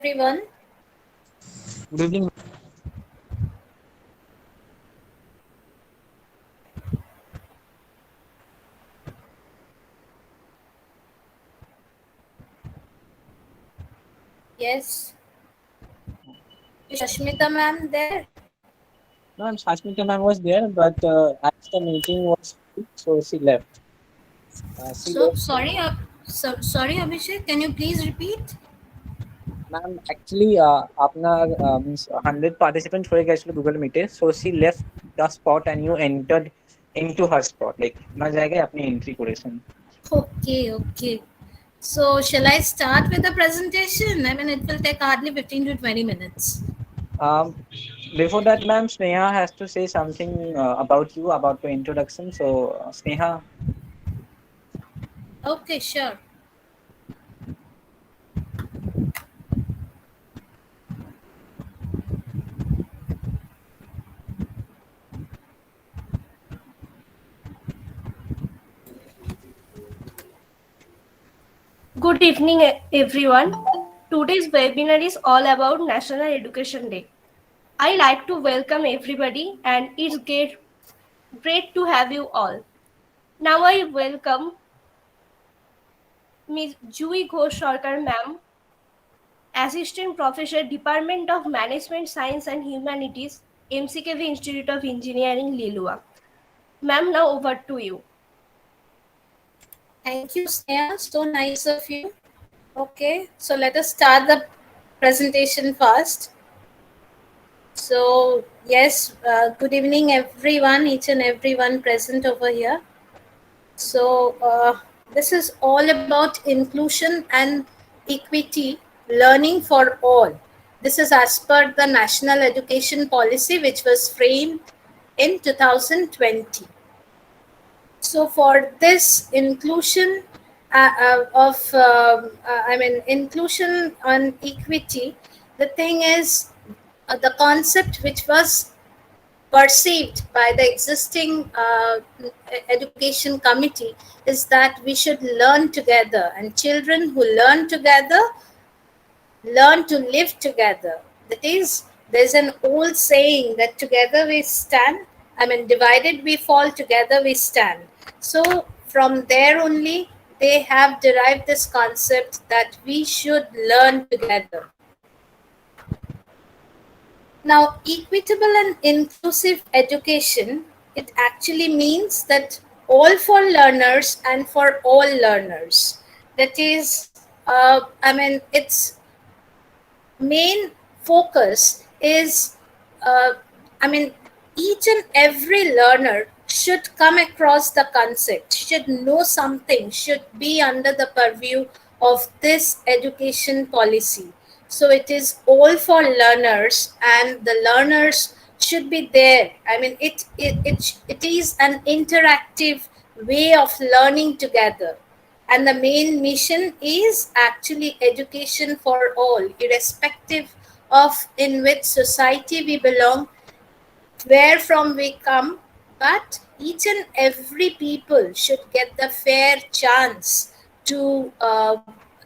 everyone. Good evening. Yes, is Ashmita ma'am there? Ma'am, Shashmita ma'am was there, but as the meeting was full, so she left. She So left. sorry, sorry Abhishek. Can you please repeat? Ma'am, actually, अपना means 100 participants हो गए actually Google Meet है. So she left the spot and you entered into her spot. Like ना जाएगा अपनी entry Kareshan. Okay. So shall I start with the presentation? I mean, it will take hardly 15 to 20 minutes. Um, Before that, ma'am, Sneha has to say something about you, about your introduction. So, Sneha, Okay, sure. Good evening, everyone. Today's webinar is all about National Education Day. I like to welcome everybody, and it's great to have you all. Now I welcome Ms. Juin Ghosh Sarkar, ma'am, Assistant Professor, Department of Management Science and Humanities, MCKV Institute of Engineering, Lilua. Ma'am, now over to you. Thank you, Sneha. So nice of you. Okay, so let us start the presentation first. So yes, good evening, everyone, each and everyone present over here. So this is all about inclusion and equity, learning for all. This is as per the National Education Policy, which was framed in 2020. So for this inclusion inclusion on equity, the thing is the concept which was perceived by the existing education committee is that we should learn together, and children who learn together learn to live together. That is, there's an old saying that together we stand, divided we fall, together we stand. So, from there only, they have derived this concept that we should learn together. Now, equitable and inclusive education, it actually means that all for learners and for all learners. That is, its main focus is, uh, I mean, each and every learner should come across the concept, should know something, should be under the purview of this education policy. So it is all for learners, and the learners should be there. It is an interactive way of learning together, and the main mission is actually education for all, irrespective of in which society we belong, where from we come, but each and every people should get the fair chance to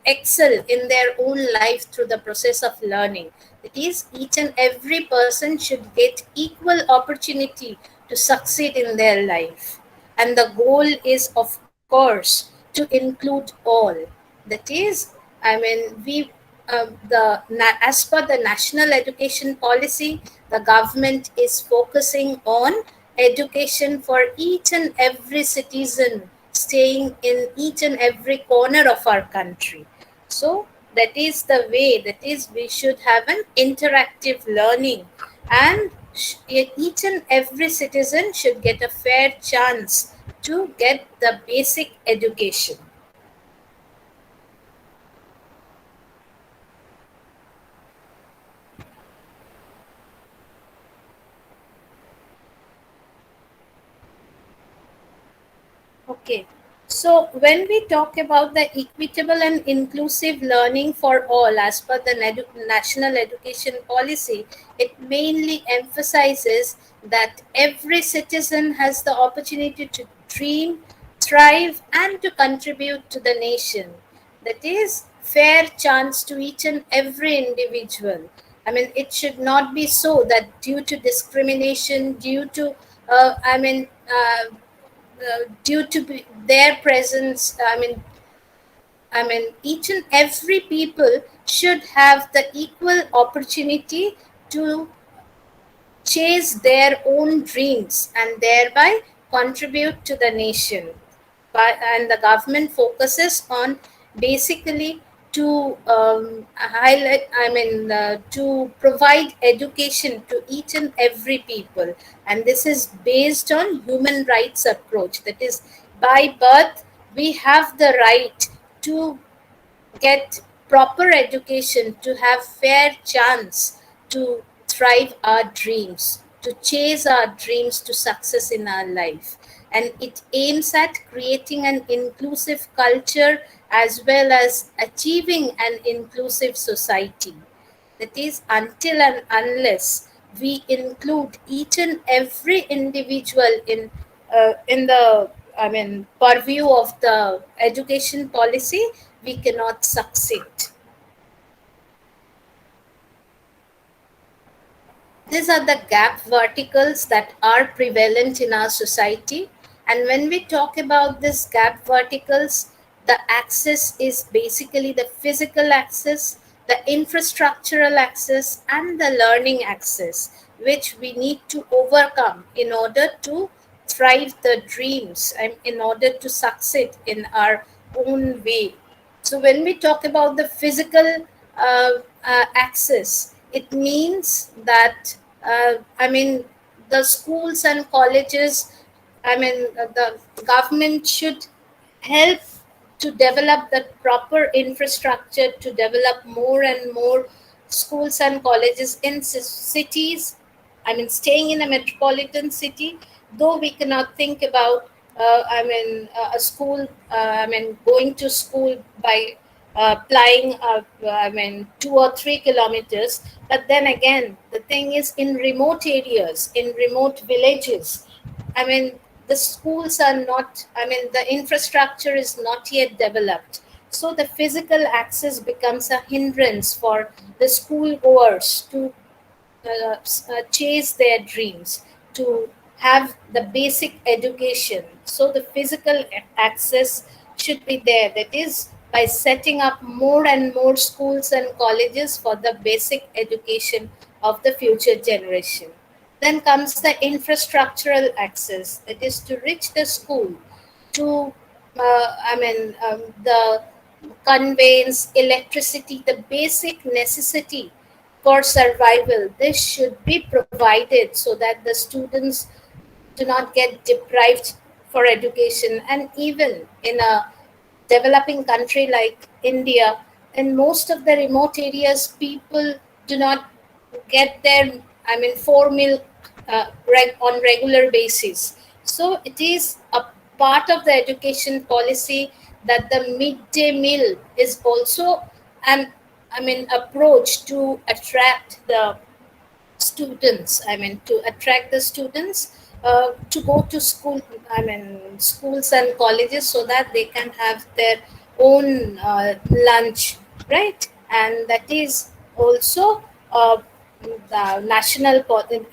excel in their own life through the process of learning. That is, each and every person should get equal opportunity to succeed in their life. And the goal is, of course, to include all. That is, we as per the national education policy, the government is focusing on education for each and every citizen staying in each and every corner of our country. So that is the way, that is, we should have an interactive learning, and each and every citizen should get a fair chance to get the basic education. Okay. So when we talk about the equitable and inclusive learning for all as per the national education policy, it mainly emphasizes that every citizen has the opportunity to dream, thrive, and to contribute to the nation. That is, fair chance to each and every individual. I mean, it should not be so that due to discrimination, due to, due to their presence, each and every people should have the equal opportunity to chase their own dreams and thereby contribute to the nation. And the government focuses on basically to highlight, to provide education to each and every people. And this is based on human rights approach. That is, by birth, we have the right to get proper education, to have fair chance to thrive our dreams, to chase our dreams to success in our life. And it aims at creating an inclusive culture as well as achieving an inclusive society. That is, until and unless we include each and every individual in the purview of the education policy, we cannot succeed. These are the gap verticals that are prevalent in our society. And when we talk about these gap verticals, the axis is basically the physical axis, the infrastructural axis, and the learning axis, which we need to overcome in order to thrive the dreams and in order to succeed in our own way. So when we talk about the physical axis, it means that the schools and colleges, the government should help to develop the proper infrastructure, to develop more and more schools and colleges in cities. Staying in a metropolitan city, though we cannot think about, a school, going to school by flying, 2 or 3 kilometers. But then again, the thing is, in remote areas, in remote villages, I mean, the schools are not, the infrastructure is not yet developed. So the physical access becomes a hindrance for the school goers to chase their dreams, to have the basic education. So the physical access should be there. That is, by setting up more and more schools and colleges for the basic education of the future generation. Then comes the infrastructural access, that is to reach the school, to the conveyance, electricity, the basic necessity for survival. This should be provided so that the students do not get deprived for education. And even in a developing country like India, in most of the remote areas, people do not get their, four meal on regular basis. So it is a part of the education policy that the midday meal is also an, approach to attract the students. To attract the students to go to school, schools and colleges, so that they can have their own lunch, right? And that is also the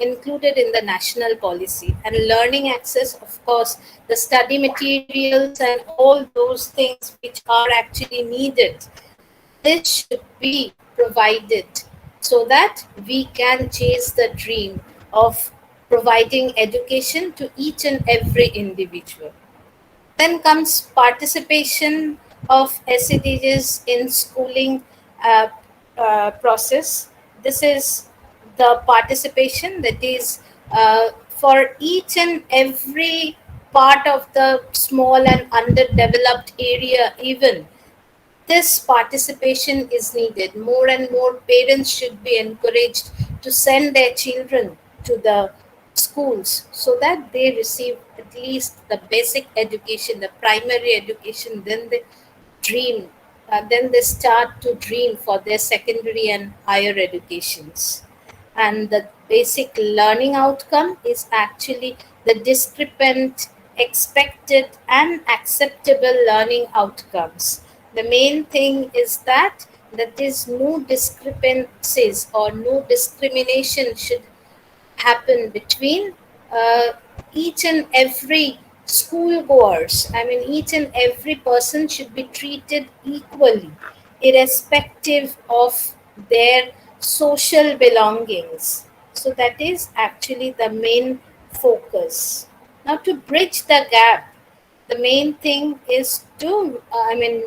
included in the national policy. And learning access, of course, the study materials and all those things which are actually needed, this should be provided so that we can chase the dream of providing education to each and every individual. Then comes participation of SEDGs in schooling process. This is the participation that is for each and every part of the small and underdeveloped area. Even this participation is needed. More and more parents should be encouraged to send their children to the schools so that they receive at least the basic education, the primary education, then they dream, then they start to dream for their secondary and higher educations. And the basic learning outcome is actually the discrepant, expected, and acceptable learning outcomes. The main thing is that is no discrepancies or no discrimination should happen between uh, each and every school goers. I mean, each and every person should be treated equally, irrespective of their social belongings. So that is actually the main focus. Now, to bridge the gap, the main thing is to,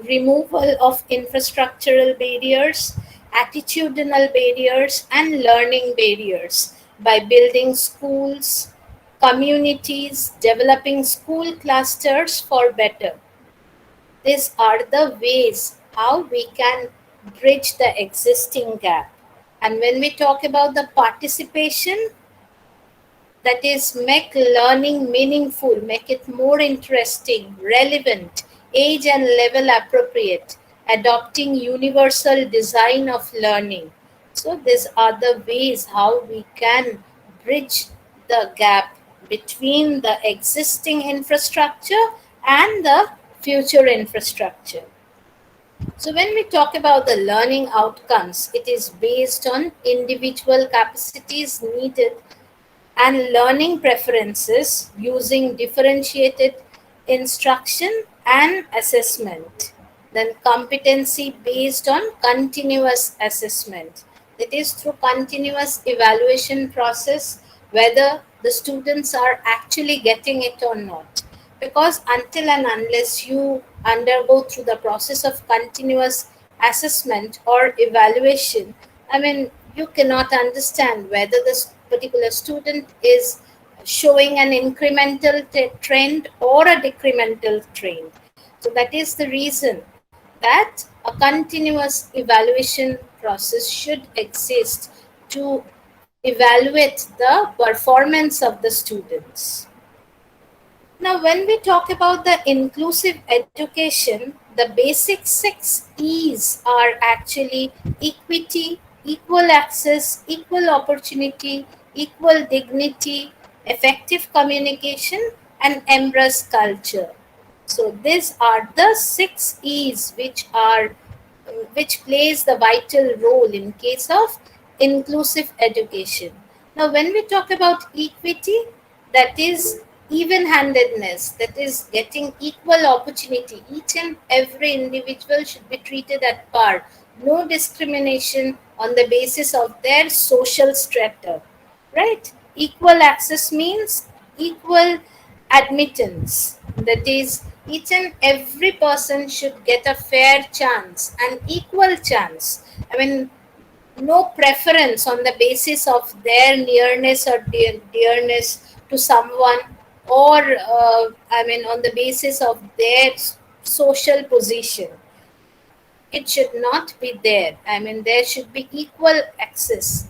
removal of infrastructural barriers, attitudinal barriers, and learning barriers by building schools, communities, developing school clusters for better. These are the ways how we can bridge the existing gap. And when we talk about the participation, that is, make learning meaningful, make it more interesting, relevant, age and level appropriate, adopting universal design of learning. So these are the ways how we can bridge the gap between the existing infrastructure and the future infrastructure. So when we talk about the learning outcomes, it is based on individual capacities needed and learning preferences using differentiated instruction and assessment. Then competency based on continuous assessment. That is through continuous evaluation process whether the students are actually getting it or not. Because until and unless you undergo through the process of continuous assessment or evaluation, I mean, you cannot understand whether this particular student is showing an incremental trend or a decremental trend. So that is the reason that a continuous evaluation process should exist to evaluate the performance of the students. Now, when we talk about the inclusive education, the basic 6 E's are actually equity, equal access, equal opportunity, equal dignity, effective communication, and embrace culture. So these are the 6 E's which plays the vital role in case of inclusive education. Now, when we talk about equity, that is even-handedness, that is getting equal opportunity. Each and every individual should be treated at par. No discrimination on the basis of their social strata, right? Equal access means equal admittance. That is, each and every person should get a fair chance, an equal chance. I mean, no preference on the basis of their nearness or dearness to someone, or on the basis of their social position. It should not be there. I mean, there should be equal access,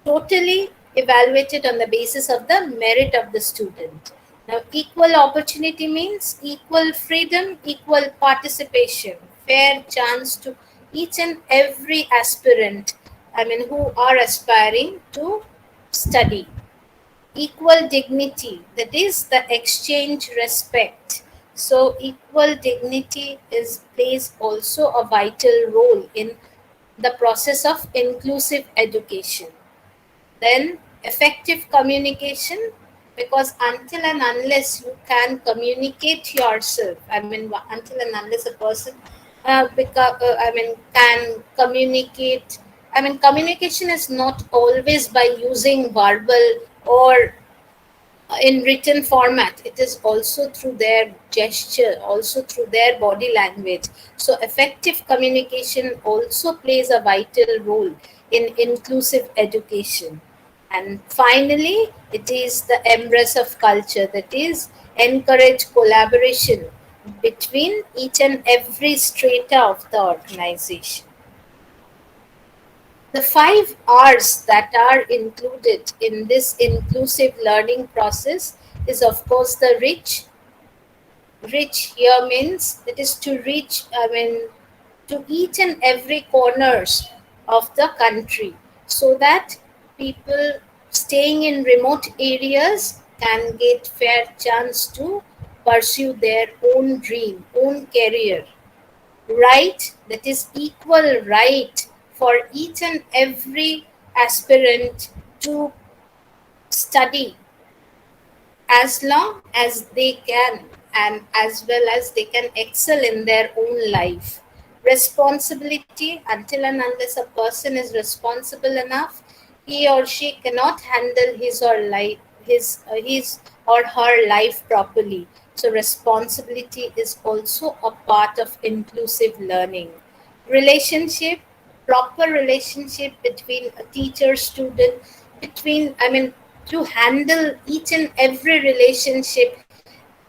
totally evaluated on the basis of the merit of the student. Now, equal opportunity means equal freedom, equal participation, fair chance to each and every aspirant, who are aspiring to study. Equal dignity, that is the exchange respect. So, equal dignity plays also a vital role in the process of inclusive education. Then effective communication, because until and unless you can communicate yourself, until and unless a person can communicate. Communication is not always by using verbal or in written format. It is also through their gesture, also through their body language. So effective communication also plays a vital role in inclusive education. And finally, it is the embrace of culture, that is encourage collaboration between each and every strata of the organization. The 5 R's that are included in this inclusive learning process is, of course, the rich. Rich here means it is to reach, to each and every corners of the country, so that people staying in remote areas can get fair chance to pursue their own dream, own career. right, that is equal right for each and every aspirant to study as long as they can, and as well as they can excel in their own life. Responsibility, until and unless a person is responsible enough, he or she cannot handle his or her life properly. So responsibility is also a part of inclusive learning. Relationship, proper relationship between a teacher student, between, I mean, to handle each and every relationship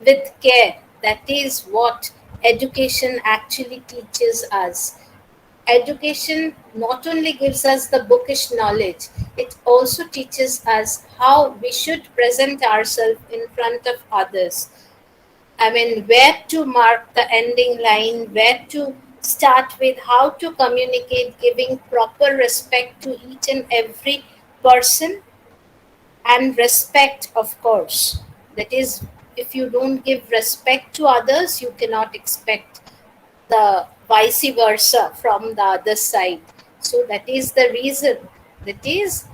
with care. That is what education actually teaches us. Education not only gives us the bookish knowledge, it also teaches us how we should present ourselves in front of others. I mean, where to mark the ending line, where to start with, how to communicate, giving proper respect to each and every person, and respect, of course. That is, if you don't give respect to others, you cannot expect the vice versa from the other side. So that is the reason. That is,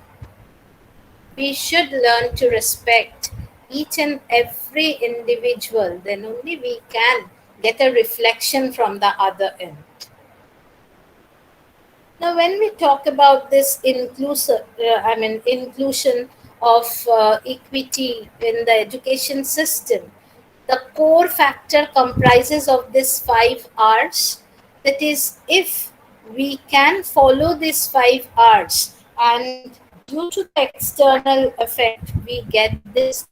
we should learn to respect each and every individual, then only we can get a reflection from the other end. Now, when we talk about this inclusion of equity in the education system, the core factor comprises of these 5 R's. That is, if we can follow these 5 R's, and due to the external effect, we get this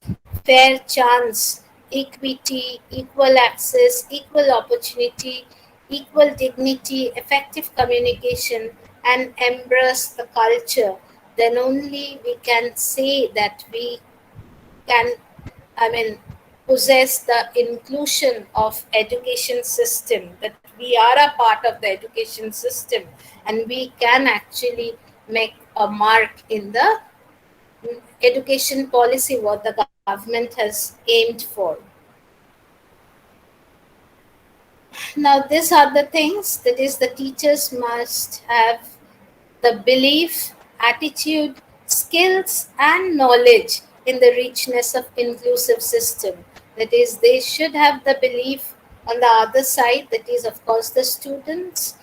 fair chance, equity, equal access, equal opportunity, equal dignity, effective communication, and embrace the culture, then only we can say that we can, I mean, possess the inclusion of education system, that we are a part of the education system, and we can actually make a mark in the education policy what the government has aimed for. Now, these are the things, that is, the teachers must have the belief, attitude, skills, and knowledge in the richness of inclusive system. That is, they should have the belief on the other side, that is, of course, the students,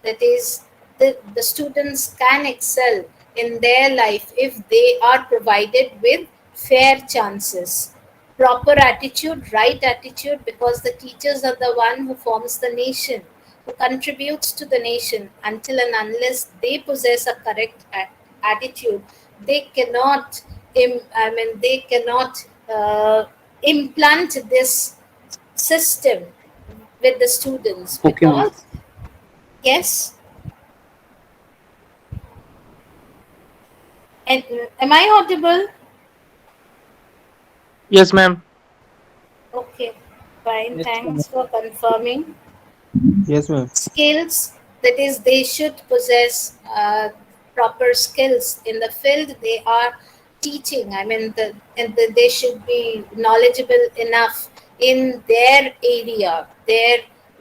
that is, the students can excel in their life if they are provided with fair chances. Proper attitude, right attitude, because the teachers are the one who forms the nation, who contributes to the nation. Until and unless they possess a correct attitude, they cannot, they cannot implant this system with the students, Okay, ma'am. because, yes, and am I audible? Yes, ma'am. Okay, fine, Yes, thanks for confirming. Yes, ma'am. Skills, that is, they should possess proper skills in the field they are teaching. I mean, they should be knowledgeable enough in their area, their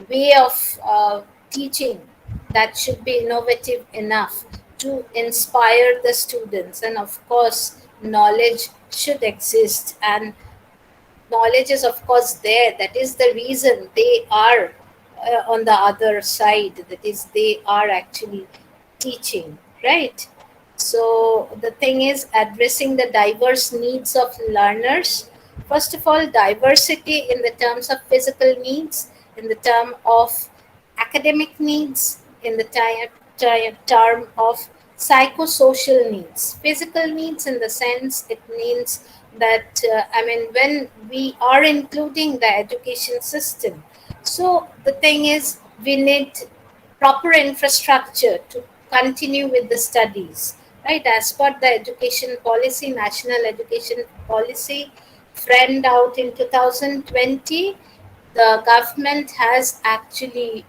way of teaching, that should be innovative enough to inspire the students. And of course, knowledge should exist, and knowledge is of course there. That is the reason they are on the other side, that is, they are actually teaching, right? So the thing is addressing the diverse needs of learners. First of all, diversity in the terms of physical needs, in the term of academic needs, in the term of psychosocial needs. Physical needs, in the sense, it means that, when we are including the education system, so the thing is, we need proper infrastructure to continue with the studies, right? As per the education policy, national education policy, friend out in 2020, the government has actually,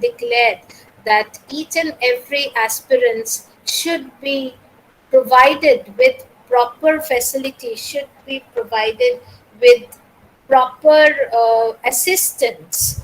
declared that each and every aspirants should be provided with proper facility, should be provided with proper assistance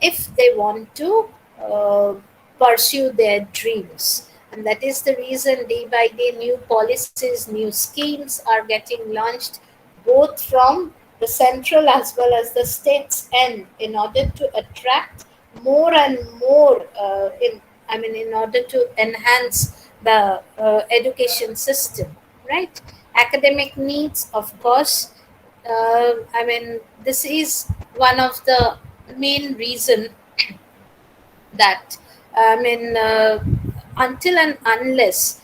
if they want to uh, pursue their dreams. And that is the reason day by day new policies, new schemes are getting launched both from the central as well as the state's end in order to attract more and more in order to enhance the education system, right? Academic needs, of course. This is one of the main reason that until and unless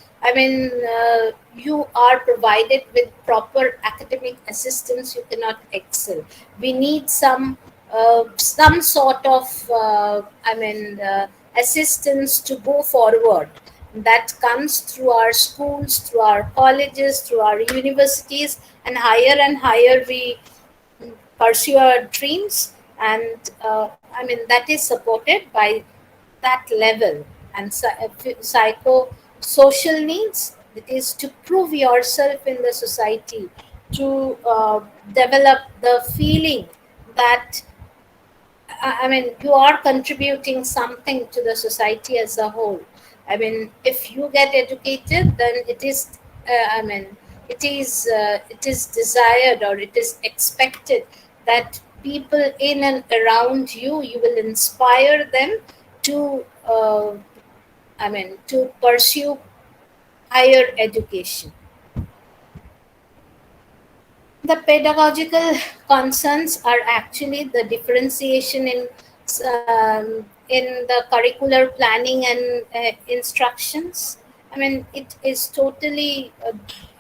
you are provided with proper academic assistance, you cannot excel. We need some sort of assistance to go forward. That comes through our schools, through our colleges, through our universities, and higher we pursue our dreams. And that is supported by that level. And psycho social needs, it is to prove yourself in the society, to develop the feeling that you are contributing something to the society as a whole. If you get educated, then it is desired, or it is expected that people in and around you, you will inspire them to to pursue higher education. The pedagogical concerns are actually the differentiation in the curricular planning and instructions. It is totally.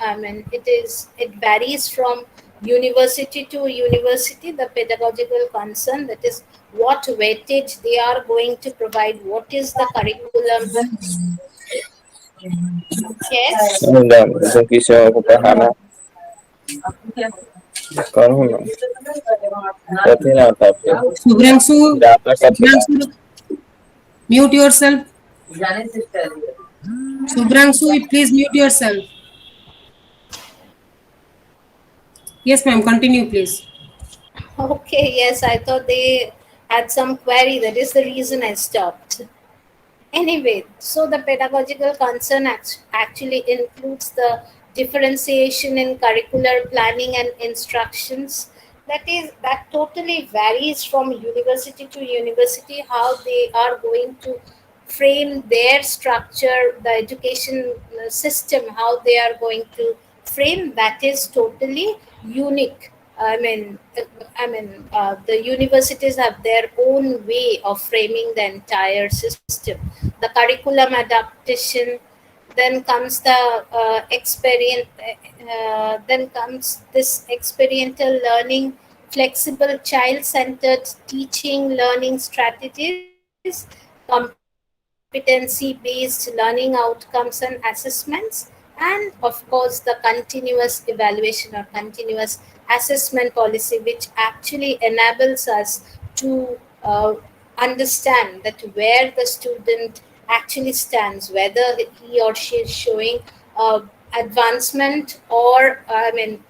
It varies from university to university. The pedagogical concern, that is, what weightage they are going to provide. What is the curriculum? Yes. Undang, isang kisah ako pahala. Karo na. Pati na tapos. Subhranshu, Dapat sa Subhranshu, mute yourself. Subhranshu, please mute yourself. Yes, ma'am. Continue, please. Okay, yes, I thought they had some query. That is the reason I stopped. Anyway, so the pedagogical concern actually includes the differentiation in curricular planning and instructions. That totally varies from university to university, how they are going to frame their structure, the education system, how they are going to frame. That is totally unique. The universities have their own way of framing the entire system. The curriculum adaptation, then comes the then comes this experiential learning, flexible child-centered teaching, learning strategies, competency-based learning outcomes and assessments, and of course the continuous evaluation or continuous assessment policy, which actually enables us to understand that where the student actually stands, whether he or she is showing advancement, or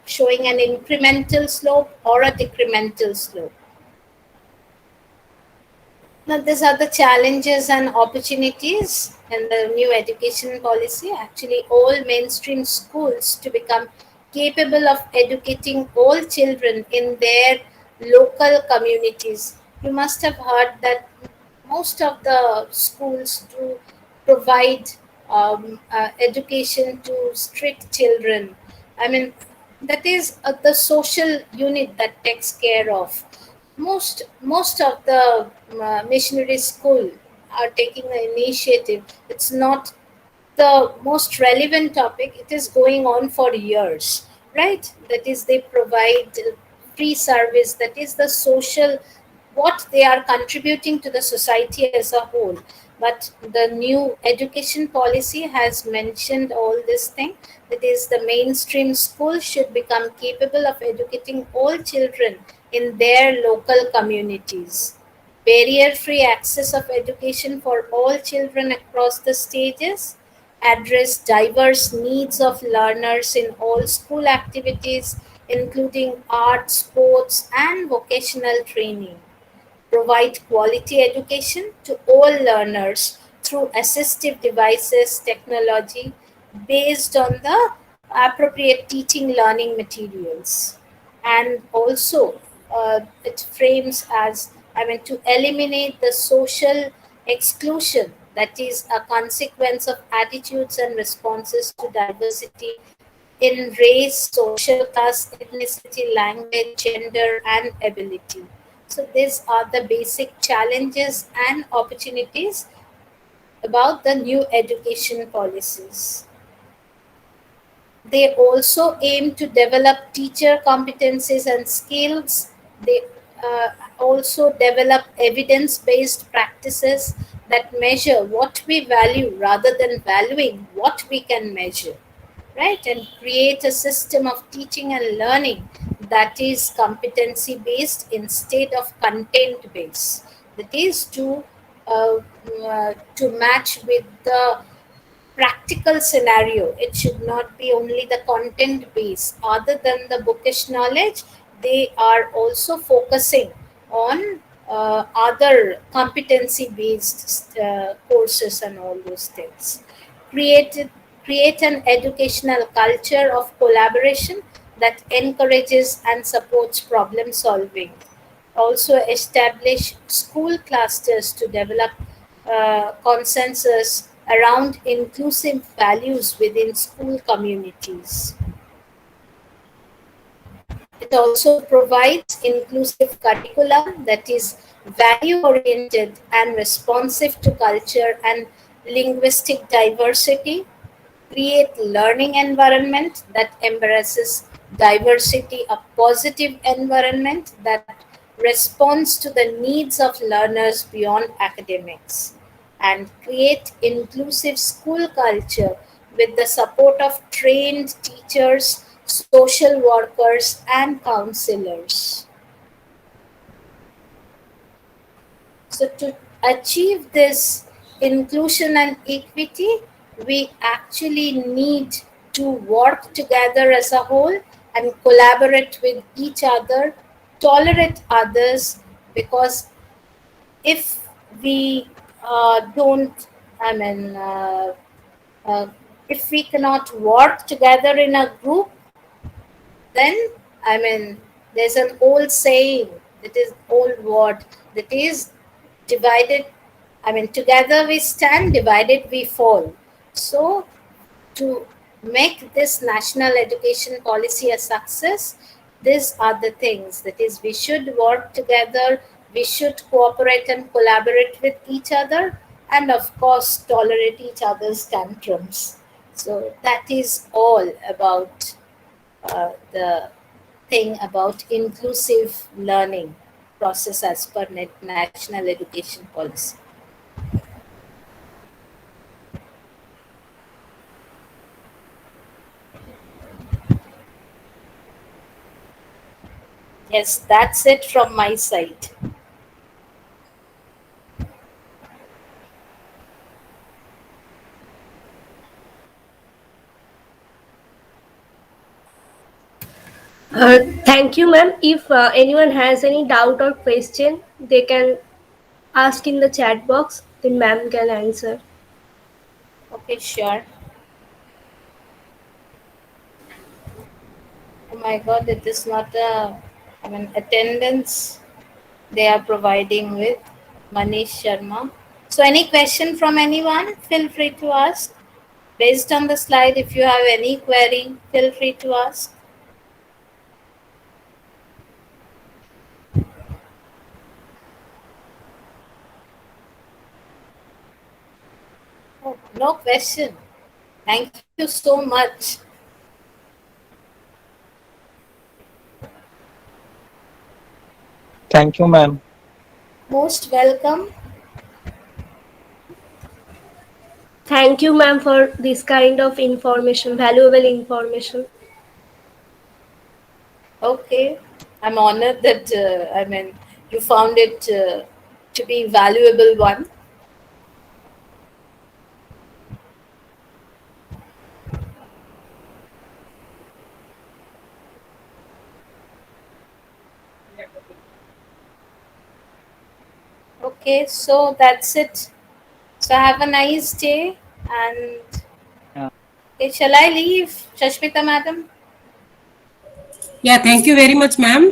showing an incremental slope or a decremental slope. Now, these are the challenges and opportunities in the new education policy. Actually, all mainstream schools to become capable of educating all children in their local communities. You must have heard that most of the schools do provide education to street children. That is the social unit that takes care of. Most of the missionary school are taking the initiative. It's not the most relevant topic. It is going on for years, right? That is, they provide free service. That is the social, what they are contributing to the society as a whole. But the new education policy has mentioned all this thing. That is, the mainstream school should become capable of educating all children in their local communities. Barrier-free access of education for all children across the stages, address diverse needs of learners in all school activities, including art, sports, and vocational training. provide quality education to all learners through assistive devices technology based on the appropriate teaching learning materials. And also, it frames as, to eliminate the social exclusion that is a consequence of attitudes and responses to diversity in race, social class, ethnicity, language, gender, and ability. So, these are the basic challenges and opportunities about the new education policies. They also aim to develop teacher competencies and skills. They also develop evidence based practices that measure what we value rather than valuing what we can measure, right? And create a system of teaching and learning that is competency based instead of content based. That is to match with the practical scenario. It should not be only the content base. Other than the bookish knowledge, they are also focusing on other competency based courses and all those things. Create, create an educational culture of collaboration that encourages and supports problem solving. Also establish school clusters to develop consensus around inclusive values within school communities. It also provides inclusive curriculum that is value oriented and responsive to culture and linguistic diversity. Create learning environment that embraces diversity, a positive environment that responds to the needs of learners beyond academics, and create inclusive school culture with the support of trained teachers, social workers, and counselors. So, to achieve this inclusion and equity, we actually need to work together as a whole and collaborate with each other, tolerate others, because if we don't, I mean, uh, if we cannot work together in a group, then there's an old saying, that is old word, that is divided, together we stand, divided we fall. So to make this national education policy a success, these are the things, that is we should work together, we should cooperate and collaborate with each other, and of course tolerate each other's tantrums. So that is all about the thing about inclusive learning process as per national education policy. Yes, that's it from my side. Thank you, ma'am. If anyone has any doubt or question, they can ask in the chat box, then ma'am can answer. Okay, sure. Oh my God, it is not a, attendance they are providing with Manish Sharma. So, any question from anyone, feel free to ask. Based on the slide, if you have any query, feel free to ask. Oh, no question. Thank you so much. Thank you, ma'am. Most welcome. Thank you, ma'am, for this kind of information, valuable information. Okay, I'm honored that you found it to be valuable one. Okay, so that's it. So have a nice day, and Yeah. okay, shall I leave, Shashmita madam? Yeah, thank you very much, ma'am,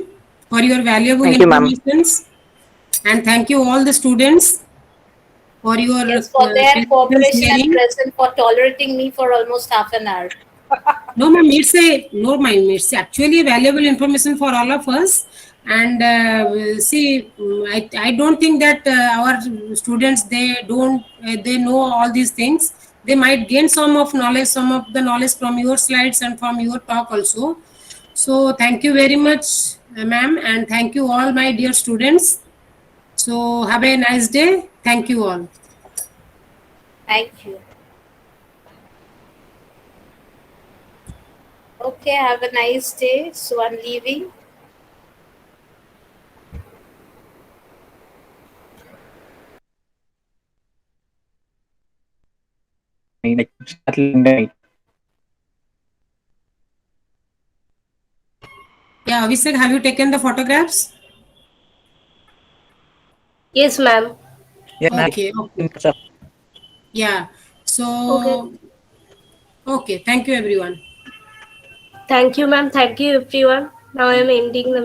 for your valuable Thank you, ma'am. informations. And thank you all the students for your Yes, for their patience cooperation at hearing. present, for tolerating me for almost half an hour. No, ma'am, it's actually valuable information for all of us. And see, I don't think that our students they know all these things. They might gain some of the knowledge from your slides and from your talk also. So thank you very much, ma'am, and thank you all my dear students. So have a nice day. Thank you all. Thank you. Okay, have a nice day. So I'm leaving. Like start learning. Yeah, Abhishek, have you taken the photographs? Yes, ma'am. Yeah, ma'am. Okay, okay. What's up? Yeah. Okay. So, okay. Thank you, everyone. Thank you, ma'am. Thank you, everyone. Now I am ending the